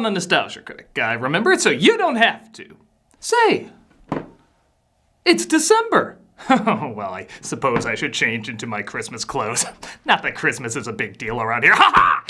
the nostalgia critic. I remember it so you don't have to. Say, it's December. Well, I suppose I should change into my Christmas clothes. Not that Christmas is a big deal around here. Ha ha!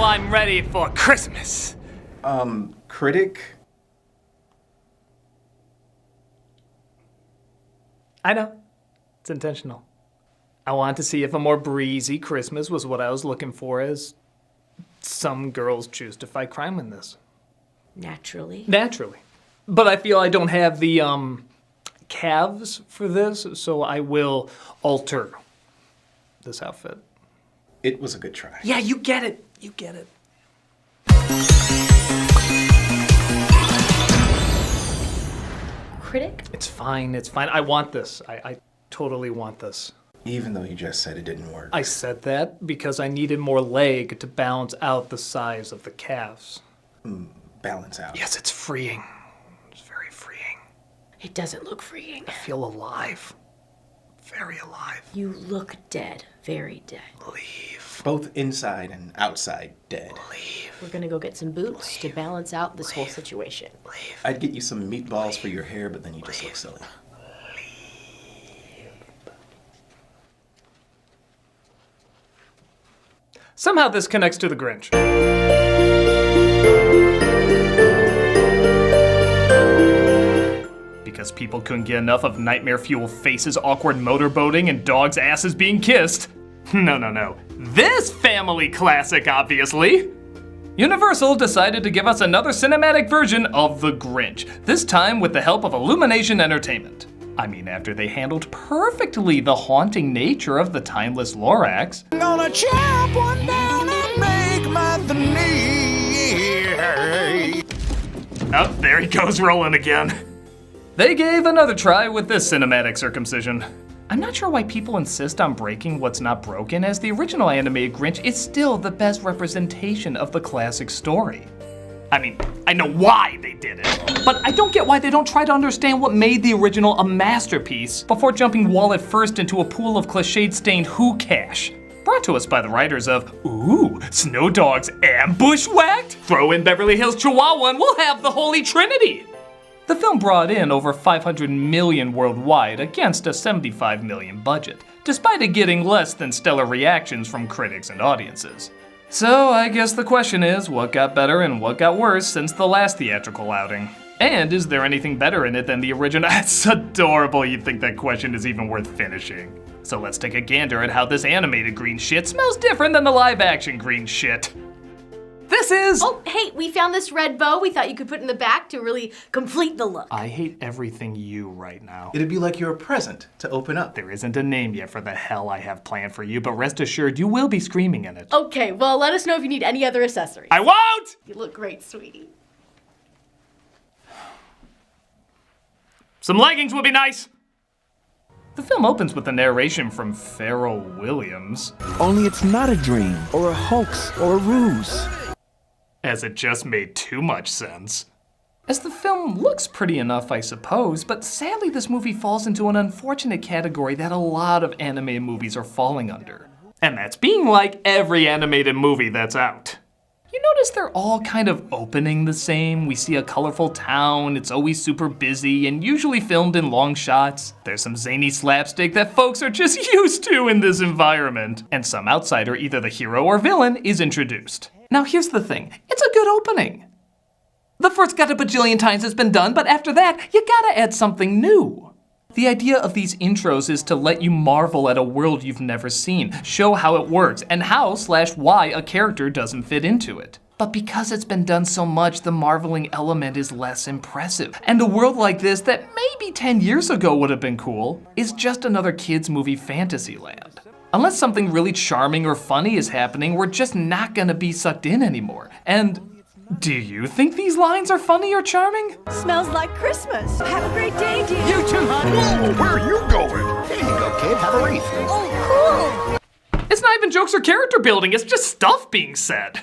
I'm ready for Christmas. Critic? I know. It's intentional. I wanted to see if a more breezy Christmas was what I was looking for, as some girls choose to fight crime in this. Naturally. Naturally. But I feel I don't have the, calves for this, so I will alter this outfit. It was a good try. Yeah, you get it. You get it. Critic? It's fine. It's fine. I want this. I totally want this. Even though you just said it didn't work. I said that because I needed more leg to balance out the size of the calves. Balance out. Yes, it's freeing. It's very freeing. It doesn't look freeing. I feel alive. Very alive. You look dead. Very dead. Leave. Both inside and outside dead. Leave. We're gonna go get some boots to balance out this whole situation. Leave. I'd get you some meatballs for your hair, but then you just look silly. Somehow this connects to the Grinch. Because people couldn't get enough of nightmare fuel faces, awkward motorboating, and dogs' asses being kissed. No. This family classic, obviously. Universal decided to give us another cinematic version of The Grinch, this time with the help of Illumination Entertainment. I mean, after they handled perfectly the haunting nature of the timeless Lorax. I'm gonna chop one down and make my Oh, there he goes rolling again. They gave another try with this cinematic circumcision. I'm not sure why people insist on breaking what's not broken, as the original animated Grinch is still the best representation of the classic story. I mean, I know why they did it, but I don't get why they don't try to understand what made the original a masterpiece before jumping wallet first into a pool of cliched-stained Who cash. Brought to us by the writers of, ooh, Snow Dogs and Bushwhacked? Throw in Beverly Hills Chihuahua and we'll have the Holy Trinity! The film brought in over $500 million worldwide against a $75 million budget, despite it getting less than stellar reactions from critics and audiences. So I guess the question is, what got better and what got worse since the last theatrical outing? And is there anything better in it than the original? That's adorable, you'd think that question is even worth finishing. So let's take a gander at how this animated green shit smells different than the live action green shit. This is... Oh, hey, we found this red bow we thought you could put in the back to really complete the look. I hate everything you right now. It'd be like your present to open up. There isn't a name yet for the hell I have planned for you, but rest assured you will be screaming in it. Okay, well, let us know if you need any other accessories. I won't! You look great, sweetie. Some leggings would be nice. The film opens with a narration from Pharrell Williams. Only it's not a dream, or a hoax, or a ruse. As it just made too much sense. As the film looks pretty enough, I suppose, but sadly this movie falls into an unfortunate category that a lot of animated movies are falling under. And that's being like every animated movie that's out. You notice they're all kind of opening the same. We see a colorful town, it's always super busy, and usually filmed in long shots. There's some zany slapstick that folks are just used to in this environment. And some outsider, either the hero or villain, is introduced. Now here's the thing, it's a good opening. The first got a bajillion times it's been done, but after that, you gotta add something new. The idea of these intros is to let you marvel at a world you've never seen, show how it works, and how/why a character doesn't fit into it. But because it's been done so much, the marveling element is less impressive. And a world like this that maybe 10 years ago would have been cool is just another kids' movie fantasy land. Unless something really charming or funny is happening, we're just not gonna be sucked in anymore. And Do you think these lines are funny or charming? Smells like Christmas. Have a great day, dear. You too, honey. Whoa, where are you going? Here you go, kid. Have a wreath. Oh, It's not even jokes or character building, it's just stuff being said.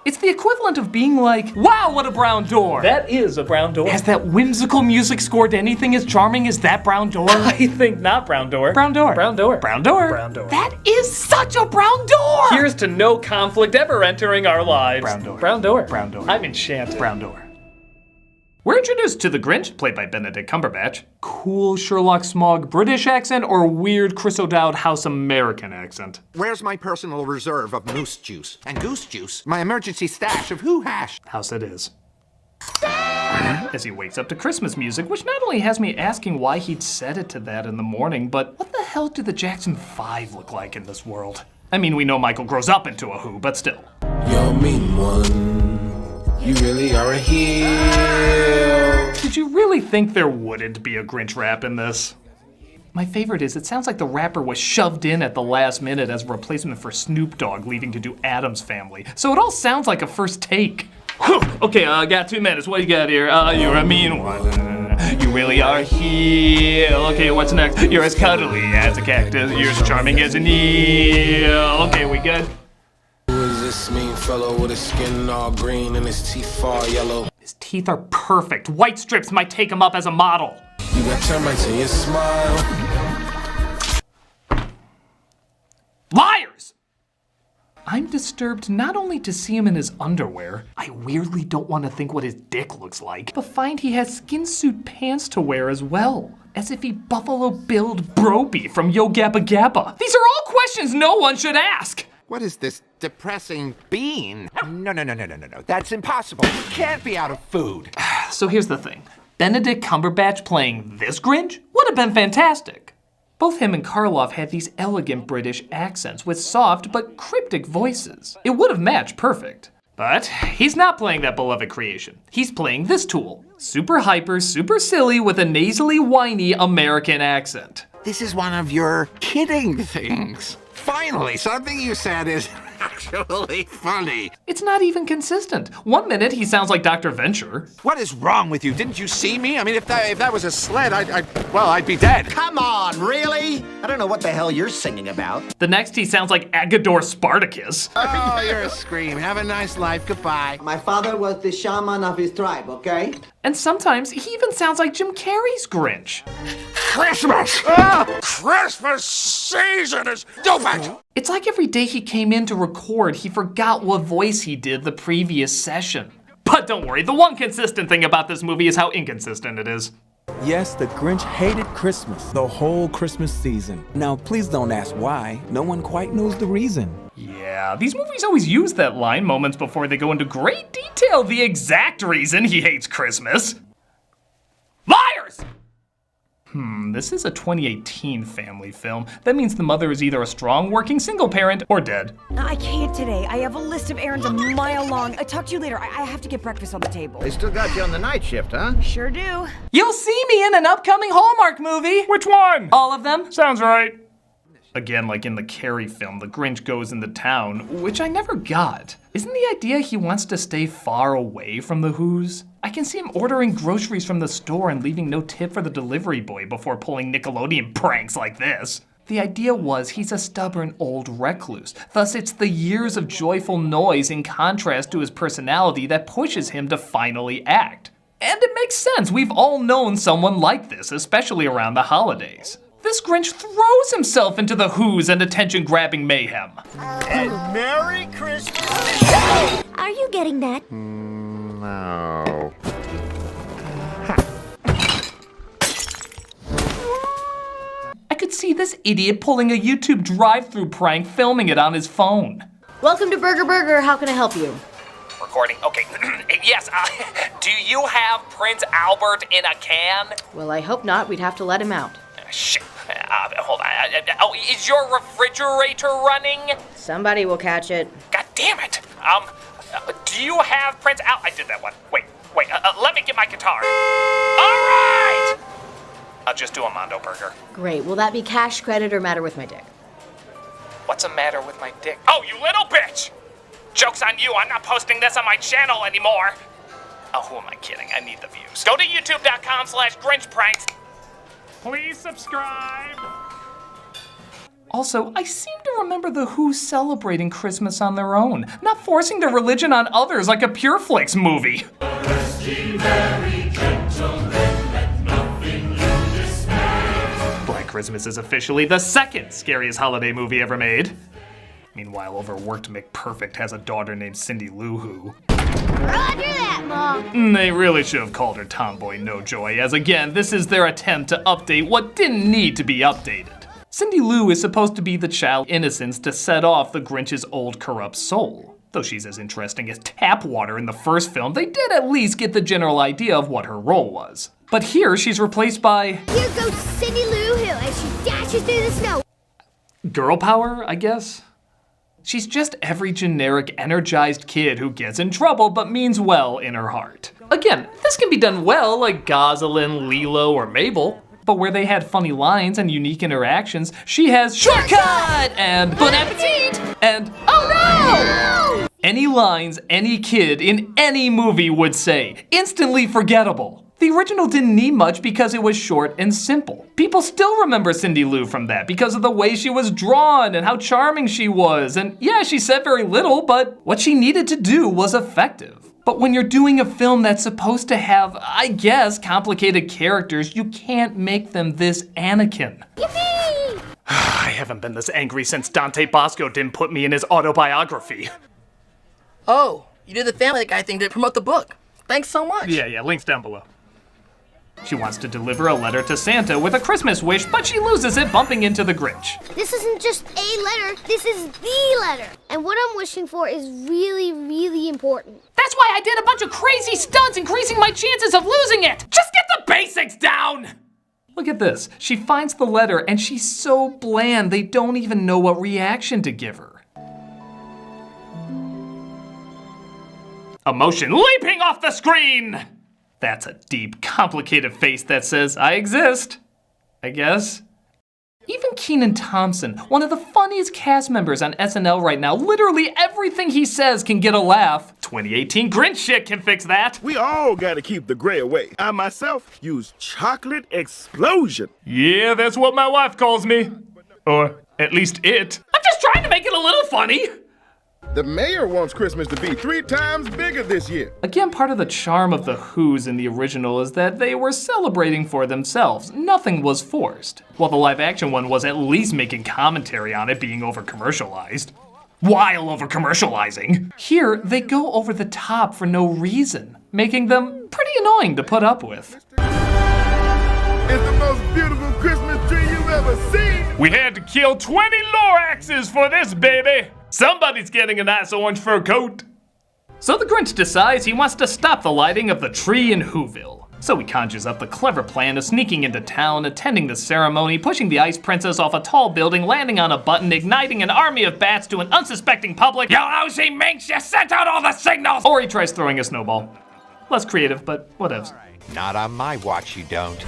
It's the equivalent of being like, wow, what a brown door. That is a brown door. Has that whimsical music scored anything as charming as that brown door? I think not, brown door. Brown door. Brown door. Brown door. Brown door. That is such a brown door! Here's to no conflict ever entering our lives. Brown door. Brown door. Brown door. I'm enchanted. Brown door. We're introduced to the Grinch, played by Benedict Cumberbatch. Cool Sherlock Smog British accent or weird Chris O'Dowd House American accent? Where's my personal reserve of moose juice? And goose juice? My emergency stash of who hash? House it is. As he wakes up to Christmas music, which not only has me asking why he'd set it to that in the morning, but what the hell do the Jackson 5 look like in this world? I mean, we know Michael grows up into a Who, but still. You're mean one. You really are a heel. Did you really think there wouldn't be a Grinch rap in this? My favorite is it sounds like the rapper was shoved in at the last minute as a replacement for Snoop Dogg leaving to do Addams Family. So it all sounds like a first take. Okay, got 2 minutes. What you got here? You're a mean one. You really are a heel. Okay, what's next? You're as cuddly as a cactus. You're as charming as an eel. Okay, we good? Who is this mean fellow with his skin all green and his teeth all yellow? His teeth are perfect. White strips might take him up as a model. You got termites in your smile. Liars! I'm disturbed not only to see him in his underwear, I weirdly don't want to think what his dick looks like, but find he has skin suit pants to wear as well. As if he Buffalo Billed Bropey from Yo Gabba Gabba. These are all questions no one should ask! What is this depressing bean? No. That's impossible. It can't be out of food. So here's the thing. Benedict Cumberbatch playing this Grinch would have been fantastic. Both him and Karloff had these elegant British accents with soft but cryptic voices. It would have matched perfect. But he's not playing that beloved creation. He's playing this tool. Super hyper, super silly with a nasally whiny American accent. This is one of your kidding things. Finally, something you said is actually funny. It's not even consistent. 1 minute he sounds like Dr. Venture. What is wrong with you? Didn't you see me? I mean, if that was a sled, I'd be dead. Come on, really? I don't know what the hell you're singing about. The next he sounds like Agador Spartacus. Oh, you're a scream. Have a nice life. Goodbye. My father was the shaman of his tribe, okay? And sometimes he even sounds like Jim Carrey's Grinch. Christmas! Christmas season is stupid! It's like every day he came in to record, he forgot what voice he did the previous session. But don't worry, the one consistent thing about this movie is how inconsistent it is. Yes, the Grinch hated Christmas, the whole Christmas season. Now, please don't ask why. No one quite knows the reason. Yeah, these movies always use that line moments before they go into great detail the exact reason he hates Christmas. Liars! This is a 2018 family film. That means the mother is either a strong working single parent or dead. I can't today. I have a list of errands a mile long. I'll talk to you later. I have to get breakfast on the table. They still got you on the night shift, huh? Sure do. You'll see me in an upcoming Hallmark movie. Which one? All of them. Sounds right. Again, like in the Carrie film, the Grinch goes into town, which I never got. Isn't the idea he wants to stay far away from the Who's? I can see him ordering groceries from the store and leaving no tip for the delivery boy before pulling Nickelodeon pranks like this. The idea was he's a stubborn old recluse. Thus, it's the years of joyful noise in contrast to his personality that pushes him to finally act. And it makes sense. We've all known someone like this, especially around the holidays. This Grinch throws himself into the Who's and attention-grabbing mayhem. And Merry Christmas! Are you getting that? No. I could see this idiot pulling a YouTube drive-thru prank, filming it on his phone. Welcome to Burger Burger. How can I help you? Recording, okay. Yes, do you have Prince Albert in a can? Well, I hope not. We'd have to let him out. Shit. Hold on. Is your refrigerator running? Somebody will catch it. God damn it. Do you have Prince Al? I did that one. Wait. Let me get my guitar. All right. I'll just do a Mondo Burger. Great. Will that be cash, credit, or matter with my dick? What's the matter with my dick? Oh, you little bitch! Joke's on you, I'm not posting this on my channel anymore. Oh, who am I kidding? I need the views. Go to youtube.com/GrinchPranks. Please subscribe. Also, I seem to remember the Who celebrating Christmas on their own, not forcing their religion on others like a Pure Flix movie. Black Christmas is officially the second scariest holiday movie ever made. Meanwhile, overworked McPerfect has a daughter named Cindy Lou Who. Roger that, Mom. They really should have called her Tomboy No Joy, as again, this is their attempt to update what didn't need to be updated. Cindy Lou is supposed to be the child innocence to set off the Grinch's old corrupt soul. Though she's as interesting as tap water in the first film, they did at least get the general idea of what her role was. But here, she's replaced by... Here goes Cindy Lou Who as she dashes through the snow. girl power, I guess? She's just every generic, energized kid who gets in trouble but means well in her heart. Again, this can be done well like Gosselin, Lilo, or Mabel. But where they had funny lines and unique interactions, she has shortcut and bon appetit and oh no! Any lines any kid in any movie would say, instantly forgettable. The original didn't need much because it was short and simple. People still remember Cindy Lou from that because of the way she was drawn and how charming she was. And yeah, she said very little, but what she needed to do was effective. But when you're doing a film that's supposed to have, I guess, complicated characters, you can't make them this Anakin. Yippee! I haven't been this angry since Dante Bosco didn't put me in his autobiography. Oh, you did the Family Guy thing to promote the book. Thanks so much. Yeah, links down below. She wants to deliver a letter to Santa with a Christmas wish, but she loses it bumping into the Grinch. This isn't just a letter, this is the letter. And what I'm wishing for is really, really important. That's why I did a bunch of crazy stunts, increasing my chances of losing it. Just get the basics down! Look at this. She finds the letter and she's so bland they don't even know what reaction to give her. Emotion leaping off the screen! That's a deep, complicated face that says, I exist, I guess. Even Kenan Thompson, one of the funniest cast members on SNL right now, literally everything he says can get a laugh. 2018 Grinch shit can fix that. We all gotta keep the gray away. I myself use chocolate explosion. Yeah, that's what my wife calls me. Or at least it. I'm just trying to make it a little funny. The mayor wants Christmas to be 3 times bigger this year. Again, part of the charm of the Who's in the original is that they were celebrating for themselves. Nothing was forced. While the live action one was at least making commentary on it being over-commercialized. While over-commercializing. Here, they go over the top for no reason, making them pretty annoying to put up with. It's the most beautiful Christmas tree you've ever seen. We had to kill 20 Loraxes for this, baby. Somebody's getting a nice orange fur coat. So the Grinch decides he wants to stop the lighting of the tree in Whoville. So he conjures up the clever plan of sneaking into town, attending the ceremony, pushing the Ice Princess off a tall building, landing on a button, igniting an army of bats to an unsuspecting public. Yo, Nosy Minx, you sent out all the signals! Or he tries throwing a snowball. Less creative, but whatevs. Not on my watch, you don't.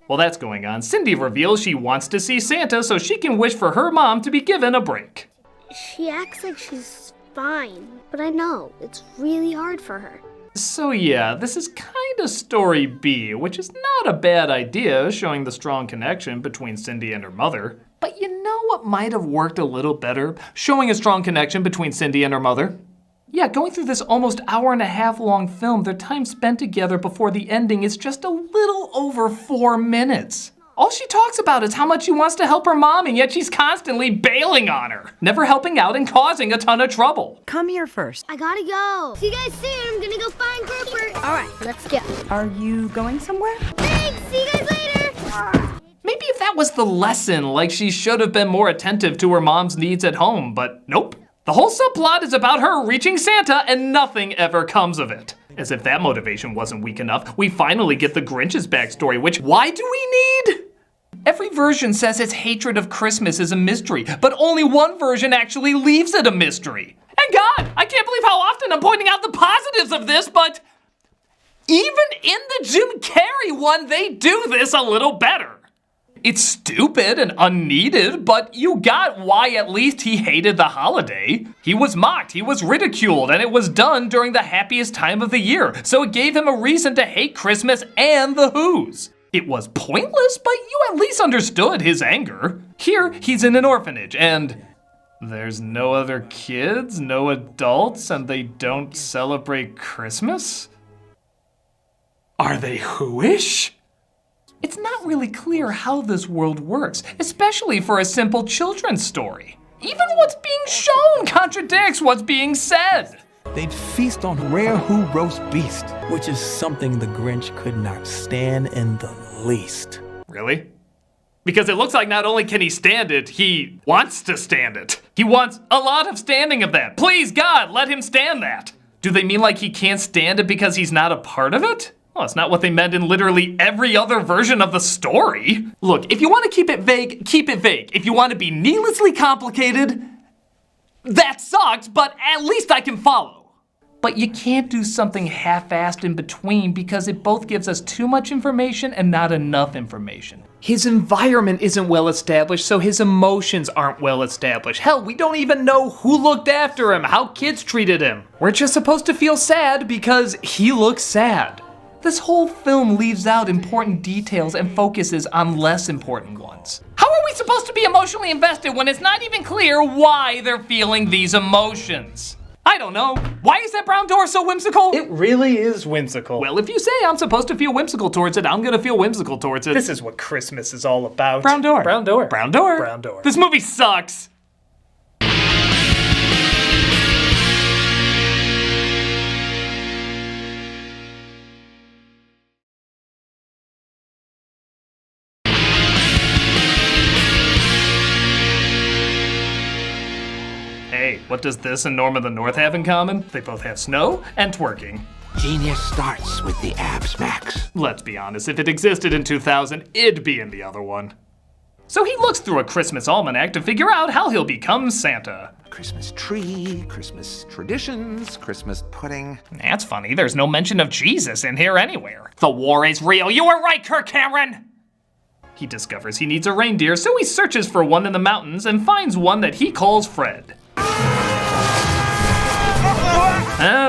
While that's going on, Cindy reveals she wants to see Santa so she can wish for her mom to be given a break. She acts like she's fine, but I know it's really hard for her. So yeah, this is kinda story B, which is not a bad idea, showing the strong connection between Cindy and her mother. But you know what might have worked a little better? Showing a strong connection between Cindy and her mother. Yeah, going through this almost hour-and-a-half long film, their time spent together before the ending is just a little over 4 minutes. All she talks about is how much she wants to help her mom, and yet she's constantly bailing on her, never helping out and causing a ton of trouble. Come here first. I gotta go. See you guys soon. I'm gonna go find Grouper. All right, let's go. Are you going somewhere? Thanks. See you guys later. Maybe if that was the lesson, like she should have been more attentive to her mom's needs at home, but nope. The whole subplot is about her reaching Santa and nothing ever comes of it. As if that motivation wasn't weak enough, we finally get the Grinch's backstory, which, why do we need? Every version says its hatred of Christmas is a mystery, but only one version actually leaves it a mystery. And God, I can't believe how often I'm pointing out the positives of this, but even in the Jim Carrey one, they do this a little better. It's stupid and unneeded, but you got why at least he hated the holiday. He was mocked, he was ridiculed, and it was done during the happiest time of the year, so it gave him a reason to hate Christmas and the Who's. It was pointless, but you at least understood his anger. Here, he's in an orphanage, and there's no other kids, no adults, and they don't celebrate Christmas? Are they Who-ish? It's not really clear how this world works, especially for a simple children's story. Even what's being shown contradicts what's being said. They'd feast on rare Who roast beast, which is something the Grinch could not stand in the least. Really? Because it looks like not only can he stand it, he wants to stand it. He wants a lot of standing of that. Please, God, let him stand that. Do they mean like he can't stand it because he's not a part of it? Well, it's not what they meant in literally every other version of the story. Look, if you want to keep it vague, keep it vague. If you want to be needlessly complicated, that sucks, but at least I can follow. But you can't do something half-assed in between because it both gives us too much information and not enough information. His environment isn't well established, so his emotions aren't well established. Hell, we don't even know who looked after him, how kids treated him. We're just supposed to feel sad because he looks sad. This whole film leaves out important details and focuses on less important ones. How are we supposed to be emotionally invested when it's not even clear why they're feeling these emotions? I don't know. Why is that brown door so whimsical? It really is whimsical. Well, if you say I'm supposed to feel whimsical towards it, I'm gonna feel whimsical towards it. This is what Christmas is all about. Brown door. Brown door. Brown door. Brown door. This movie sucks. Hey, what does this and Norm of the North have in common? They both have snow and twerking. Genius starts with the abs, Max. Let's be honest, if it existed in 2000, it'd be in the other one. So he looks through a Christmas almanac to figure out how he'll become Santa. Christmas tree, Christmas traditions, Christmas pudding. That's funny, there's no mention of Jesus in here anywhere. The war is real, you were right, Kirk Cameron! He discovers he needs a reindeer, so he searches for one in the mountains and finds one that he calls Fred.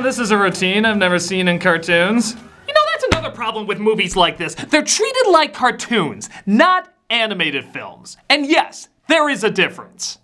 This is a routine I've never seen in cartoons. You know, that's another problem with movies like this. They're treated like cartoons, not animated films. And yes, there is a difference.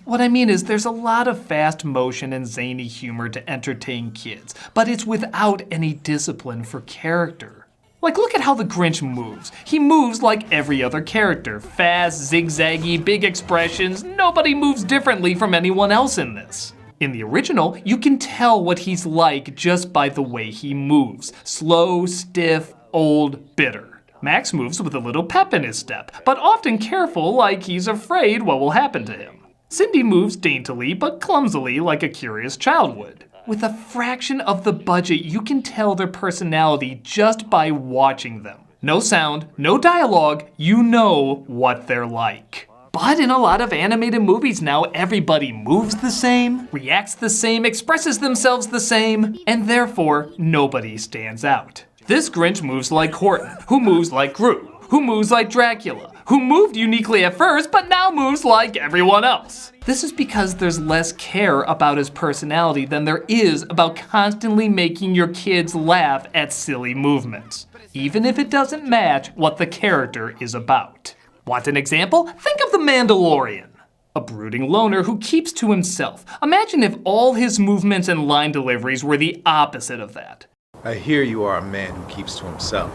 What I mean is there's a lot of fast motion and zany humor to entertain kids, but it's without any discipline for character. Like, look at how the Grinch moves. He moves like every other character. Fast, zigzaggy, big expressions. Nobody moves differently from anyone else in this. In the original, you can tell what he's like just by the way he moves. Slow, stiff, old, bitter. Max moves with a little pep in his step, but often careful like he's afraid what will happen to him. Cindy moves daintily but clumsily like a curious child would. With a fraction of the budget, you can tell their personality just by watching them. No sound, no dialogue, you know what they're like. But in a lot of animated movies now, everybody moves the same, reacts the same, expresses themselves the same, and therefore, nobody stands out. This Grinch moves like Horton, who moves like Groot, who moves like Dracula, who moved uniquely at first, but now moves like everyone else. This is because there's less care about his personality than there is about constantly making your kids laugh at silly movements, even if it doesn't match what the character is about. Want an example? Think of the Mandalorian. A brooding loner who keeps to himself. Imagine if all his movements and line deliveries were the opposite of that. I hear you are a man who keeps to himself.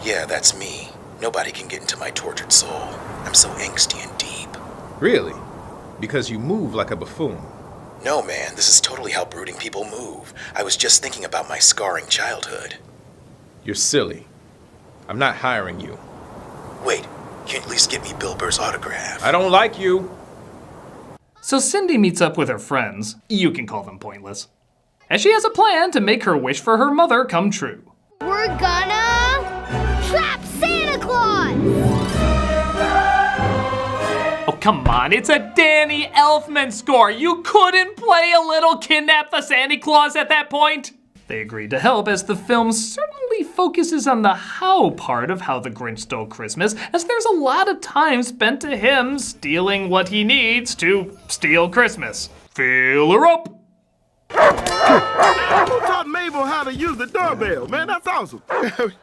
Yeah, that's me. Nobody can get into my tortured soul. I'm so angsty and deep. Really? Because you move like a buffoon. No, man, this is totally how brooding people move. I was just thinking about my scarring childhood. You're silly. I'm not hiring you. Wait, can you at least get me Bill Burr's autograph? I don't like you. So Cindy meets up with her friends, you can call them pointless, as she has a plan to make her wish for her mother come true. We're gonna trap Santa Claus! Oh, come on, it's a Danny Elfman score. You couldn't play a little Kidnap the Santa Claus at that point? They agreed to help as the film certainly focuses on the how part of how the Grinch stole Christmas, as there's a lot of time spent to him stealing what he needs to steal Christmas. Fill her up! Who taught Mabel how to use the doorbell? Man, that's awesome.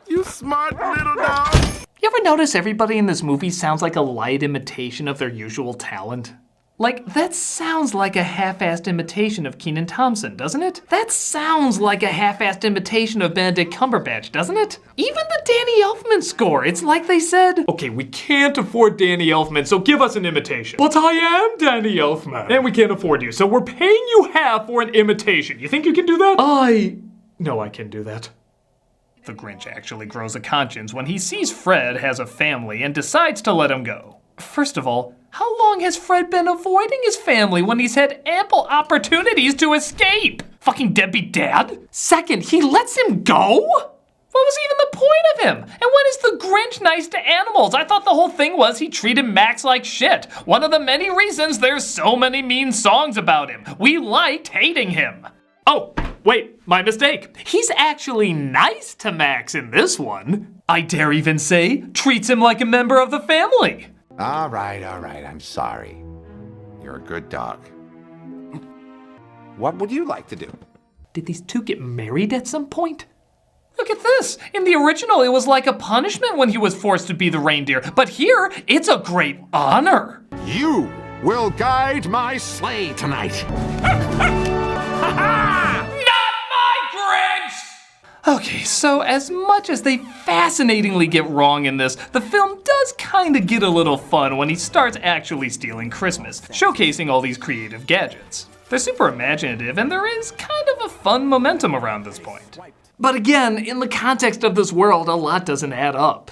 You smart little dog. You ever notice everybody in this movie sounds like a light imitation of their usual talent? Like, that sounds like a half-assed imitation of Kenan Thompson, doesn't it? That sounds like a half-assed imitation of Benedict Cumberbatch, doesn't it? Even the Danny Elfman score, it's like they said, okay, we can't afford Danny Elfman, so give us an imitation. But I am Danny Elfman, and we can't afford you, so we're paying you half for an imitation. You think you can do that? No, I can do that. The Grinch actually grows a conscience when he sees Fred has a family and decides to let him go. First of all, how long has Fred been avoiding his family when he's had ample opportunities to escape? Fucking deadbeat dad? Second, he lets him go? What was even the point of him? And when is the Grinch nice to animals? I thought the whole thing was he treated Max like shit. One of the many reasons there's so many mean songs about him. We liked hating him. Oh, wait, my mistake. He's actually nice to Max in this one. I dare even say, treats him like a member of the family. All right, I'm sorry. You're a good dog. What would you like to do? Did these two get married at some point? Look at this. In the original, it was like a punishment when he was forced to be the reindeer. But here, it's a great honor. You will guide my sleigh tonight. Okay, so as much as they fascinatingly get wrong in this, the film does kind of get a little fun when he starts actually stealing Christmas, showcasing all these creative gadgets. They're super imaginative, and there is kind of a fun momentum around this point. But again, in the context of this world, a lot doesn't add up.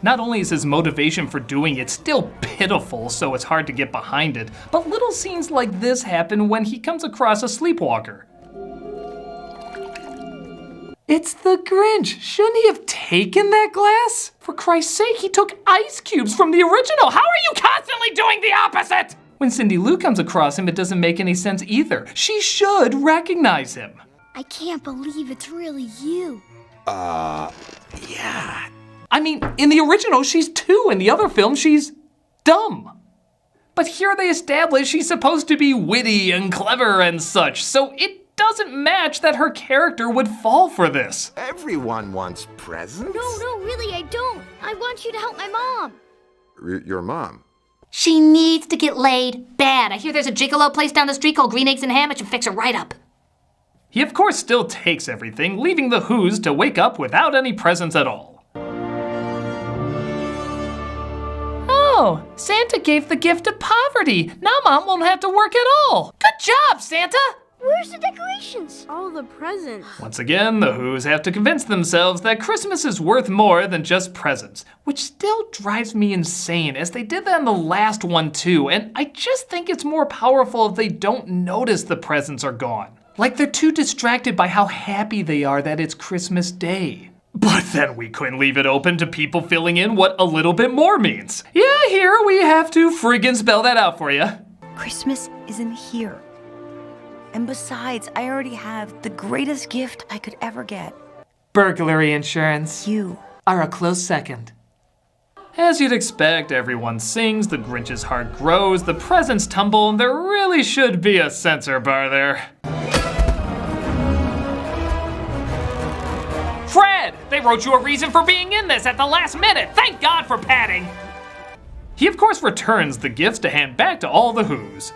Not only is his motivation for doing it still pitiful, so it's hard to get behind it, but little scenes like this happen when he comes across a sleepwalker. It's the Grinch. Shouldn't he have taken that glass? For Christ's sake, he took ice cubes from the original. How are you constantly doing the opposite? When Cindy Lou comes across him, it doesn't make any sense either. She should recognize him. I can't believe it's really you. Yeah. I mean, in the original, she's 2. In the other film, she's dumb. But here they establish she's supposed to be witty and clever and such, so it doesn't match that her character would fall for this. Everyone wants presents. No, really, I don't. I want you to help my mom. Your mom? She needs to get laid bad. I hear there's a gigolo place down the street called Green Eggs and Ham. I should fix her right up. He of course still takes everything, leaving the Who's to wake up without any presents at all. Oh, Santa gave the gift of poverty. Now Mom won't have to work at all. Good job, Santa! Where's the decorations? All the presents. Once again, the Who's have to convince themselves that Christmas is worth more than just presents, which still drives me insane, as they did that in the last one too, and I just think it's more powerful if they don't notice the presents are gone. Like they're too distracted by how happy they are that it's Christmas Day. But then we couldn't leave it open to people filling in what a little bit more means. Yeah, here we have to friggin' spell that out for you. Christmas isn't here. And besides, I already have the greatest gift I could ever get. Burglary insurance. You are a close second. As you'd expect, everyone sings, the Grinch's heart grows, the presents tumble, and there really should be a censor bar there. Fred! They wrote you a reason for being in this at the last minute! Thank God for padding! He of course returns the gifts to hand back to all the Who's.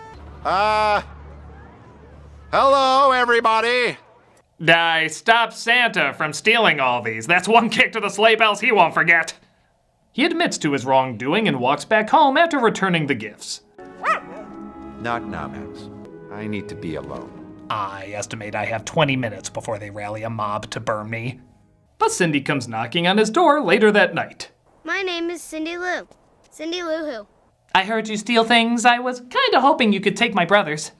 Hello, everybody. I stopped Santa from stealing all these. That's one kick to the sleigh bells he won't forget. He admits to his wrongdoing and walks back home after returning the gifts. Not now, Max. I need to be alone. I estimate I have 20 minutes before they rally a mob to burn me. But Cindy comes knocking on his door later that night. My name is Cindy Lou. Cindy Lou Who. I heard you steal things. I was kinda hoping you could take my brothers.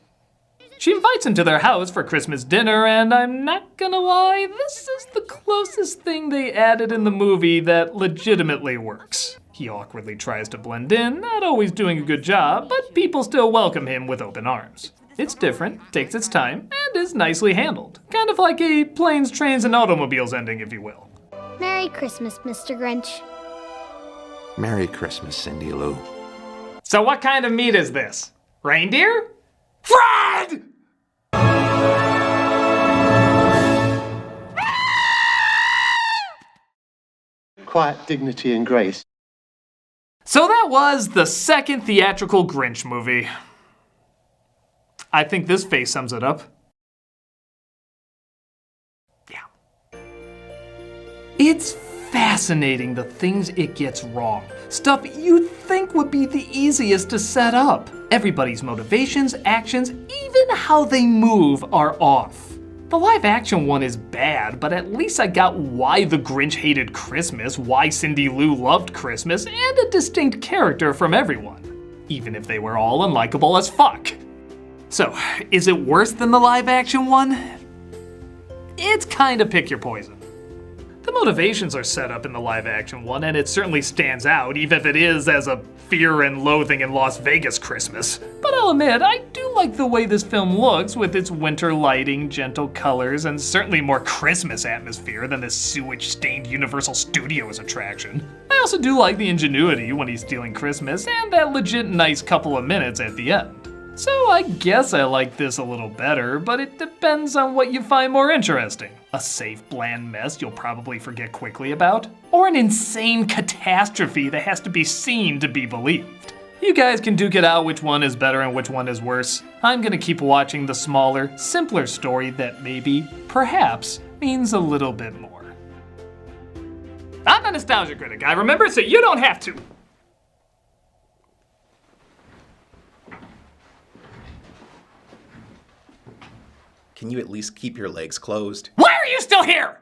She invites him to their house for Christmas dinner, and I'm not gonna lie, this is the closest thing they added in the movie that legitimately works. He awkwardly tries to blend in, not always doing a good job, but people still welcome him with open arms. It's different, takes its time, and is nicely handled. Kind of like a planes, trains, and automobiles ending, if you will. Merry Christmas, Mr. Grinch. Merry Christmas, Cindy Lou. So what kind of meat is this? Reindeer? Fred! Quiet dignity and grace. So that was the second theatrical Grinch movie. I think this face sums it up. Yeah. It's fascinating the things it gets wrong. Stuff you'd think would be the easiest to set up. Everybody's motivations, actions, even how they move are off. The live action one is bad, but at least I got why the Grinch hated Christmas, why Cindy Lou loved Christmas, and a distinct character from everyone, even if they were all unlikable as fuck. So, is it worse than the live action one? It's kinda pick your poison. The motivations are set up in the live action one, and it certainly stands out, even if it is as a fear and loathing in Las Vegas Christmas. But I'll admit, I do like the way this film looks with its winter lighting, gentle colors, and certainly more Christmas atmosphere than this sewage-stained Universal Studios attraction. I also do like the ingenuity when he's stealing Christmas, and that legit nice couple of minutes at the end. So I guess I like this a little better, but it depends on what you find more interesting. A safe, bland mess you'll probably forget quickly about, or an insane catastrophe that has to be seen to be believed. You guys can duke it out which one is better and which one is worse. I'm gonna keep watching the smaller, simpler story that maybe, perhaps, means a little bit more. I'm a nostalgia critic, I remember, so you don't have to. Can you at least keep your legs closed? Why are you still here?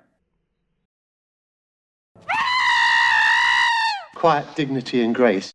Quiet dignity and grace.